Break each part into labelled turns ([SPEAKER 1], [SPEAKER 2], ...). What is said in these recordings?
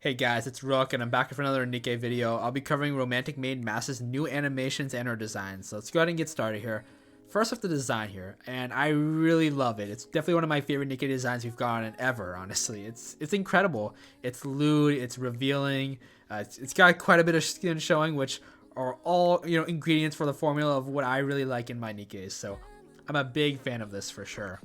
[SPEAKER 1] Hey guys, it's Rook and I'm back for another NIKKE video. I'll be covering Romantic Maid Mast's new animations and her designs. So let's go ahead and get started here. First off, the design here, and I really love it. It's definitely one of my favorite NIKKE designs we've gotten ever, honestly. It's incredible. It's lewd, it's revealing, it's got quite a bit of skin showing, which are all, ingredients for the formula of what I really like in my NIKKEs. So I'm a big fan of this for sure.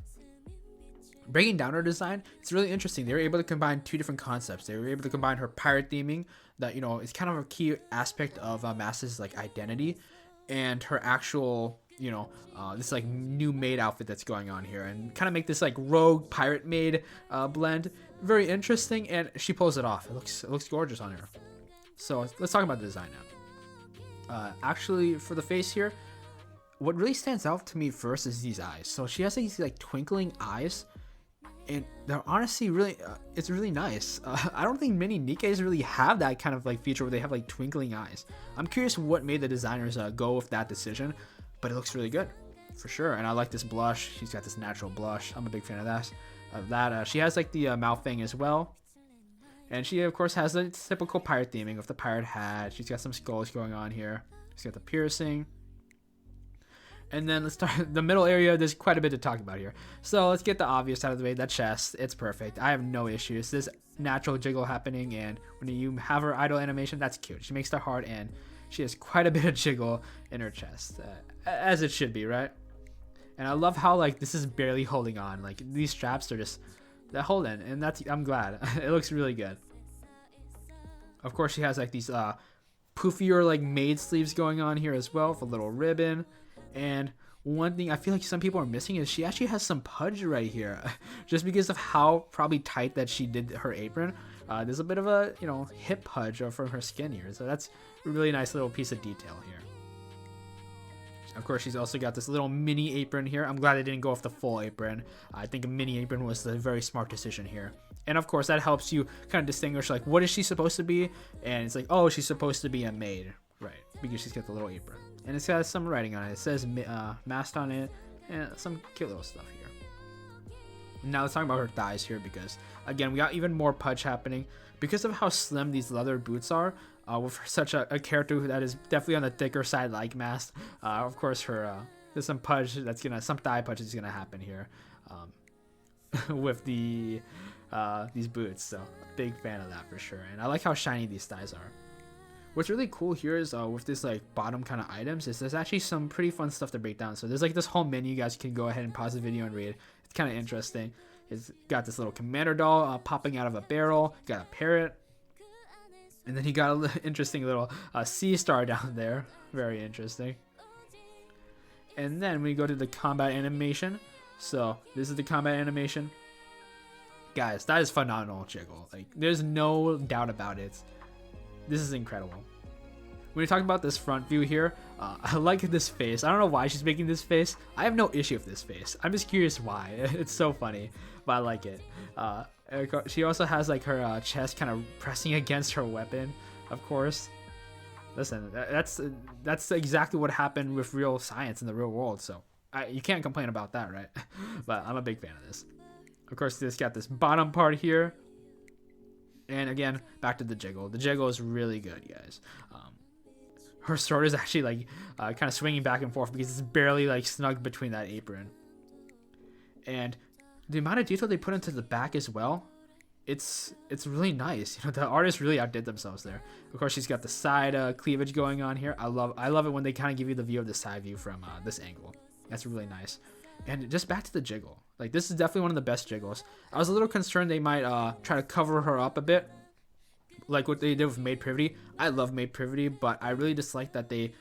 [SPEAKER 1] Breaking down her design, it's really interesting. They were able to combine two different concepts. They were able to combine her pirate theming, that is kind of a key aspect of Mast's identity, and her actual this new maid outfit that's going on here, and kind of make this rogue pirate maid blend very interesting. And she pulls it off. It looks gorgeous on her. So let's talk about the design now. Actually, for the face here, what really stands out to me first is these eyes. So she has these twinkling eyes. And they're honestly really, it's really nice. I don't think many NIKKEs really have that kind of feature where they have twinkling eyes. I'm curious what made the designers go with that decision, but it looks really good for sure. And I like this blush. She's got this natural blush. I'm a big fan of that. She has the mouth thing as well. And she of course has the typical pirate theming with the pirate hat. She's got some skulls going on here. She's got the piercing. And then let's start the middle area. There's quite a bit to talk about here. So let's get the obvious out of the way. That chest, it's perfect. I have no issues. This natural jiggle happening, and when you have her idle animation, that's cute. She makes the heart, and she has quite a bit of jiggle in her chest, as it should be, right? And I love how this is barely holding on. These straps are they're holding, and I'm glad. It looks really good. Of course, she has these poofier maid sleeves going on here as well with a little ribbon. And one thing I feel like some people are missing is she actually has some pudge right here, just because of how probably tight that she did her apron. There's a bit of a hip pudge from her skin here, so that's a really nice little piece of detail here. Of course, she's also got this little mini apron here. I'm glad they didn't go off the full apron. I think a mini apron was a very smart decision here. And of course, that helps you kind of distinguish what is she supposed to be, and it's oh, she's supposed to be a maid, right? Because she's got the little apron. And it's got some writing on it. It says Mast on it, and some cute little stuff here. Now let's talk about her thighs here, because again, we got even more pudge happening because of how slim these leather boots are. With such a character that is definitely on the thicker side, like Mast. Of course, there's some pudge some thigh pudge is gonna happen here, with these boots. So big fan of that for sure. And I like how shiny these thighs are. What's really cool here is with this bottom kind of items is there's actually some pretty fun stuff to break down. So there's this whole menu. You guys can go ahead and pause the video and read. It's kind of interesting. It's got this little commander doll popping out of a barrel. You got a parrot, and then you got a interesting little sea star down there. Very interesting. And then we go to the combat animation. So this is the combat animation. Guys, that is phenomenal jiggle. There's no doubt about it. This is incredible. When you talk about this front view here, I like this face. I don't know why she's making this face. I have no issue with this face. I'm just curious why. It's so funny, but I like it. She also has her chest kind of pressing against her weapon, of course. Listen, that's exactly what happened with real science in the real world, so you can't complain about that, right? But I'm a big fan of this. Of course, this got this bottom part here. And again, back to the jiggle. The jiggle is really good, guys. Her sword is actually kind of swinging back and forth because it's barely snug between that apron. And the amount of detail they put into the back as well, it's really nice. The artists really outdid themselves there. Of course, she's got the side cleavage going on here. I love it when they kind of give you the view of the side view from this angle. That's really nice. And just back to the jiggle. This is definitely one of the best jiggles. I was a little concerned they might try to cover her up a bit, like what they did with Maid Privity. I love Maid Privity, but I really dislike that they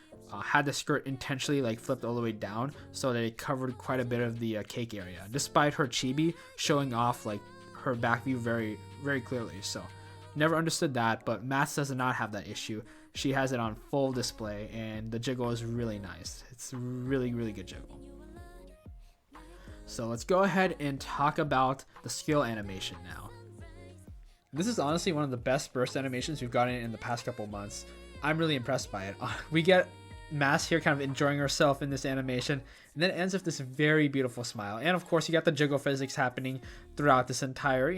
[SPEAKER 1] had the skirt intentionally flipped all the way down so that it covered quite a bit of the cake area, despite her chibi showing off her back view very, very clearly. So never understood that, but Mast does not have that issue. She has it on full display, and the jiggle is really nice. It's really, really good jiggle. So let's go ahead and talk about the skill animation now. This is honestly one of the best burst animations we've gotten in the past couple months. I'm really impressed by it. We get Mast here kind of enjoying herself in this animation, and then it ends with this very beautiful smile. And of course, you got the jiggle physics happening throughout this entire,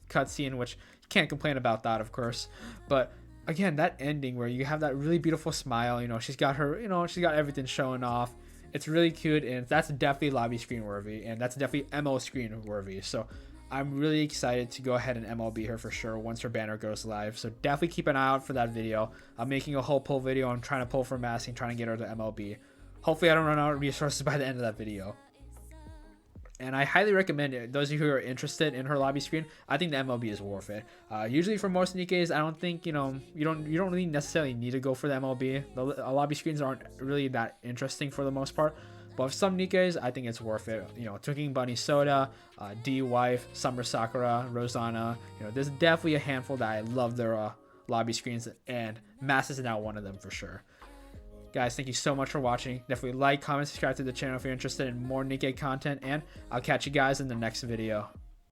[SPEAKER 1] cutscene, which can't complain about that, of course. But again, that ending where you have that really beautiful smile, you know, she's got her, you know, she's got everything showing off. It's really cute, and that's definitely lobby screen worthy, and that's definitely ML screen worthy. So I'm really excited to go ahead and MLB her for sure once her banner goes live. So definitely keep an eye out for that video. I'm making a whole pull video. I'm trying to pull for masking, trying to get her to MLB. Hopefully I don't run out of resources by the end of that video. And I highly recommend it. Those of you who are interested in her lobby screen, I think the MLB is worth it. Usually for most NIKKEs, I don't think, you know, you don't really necessarily need to go for the MLB. The lobby screens aren't really that interesting for the most part. But with some NIKKEs, I think it's worth it. You know, Twinkling Bunny Soda, D Wife, Summer Sakura, Rosanna. You know, there's definitely a handful that I love their lobby screens, and Mast is now one of them for sure. Guys, thank you so much for watching. Definitely like, comment, subscribe to the channel if you're interested in more NIKKE content, and I'll catch you guys in the next video.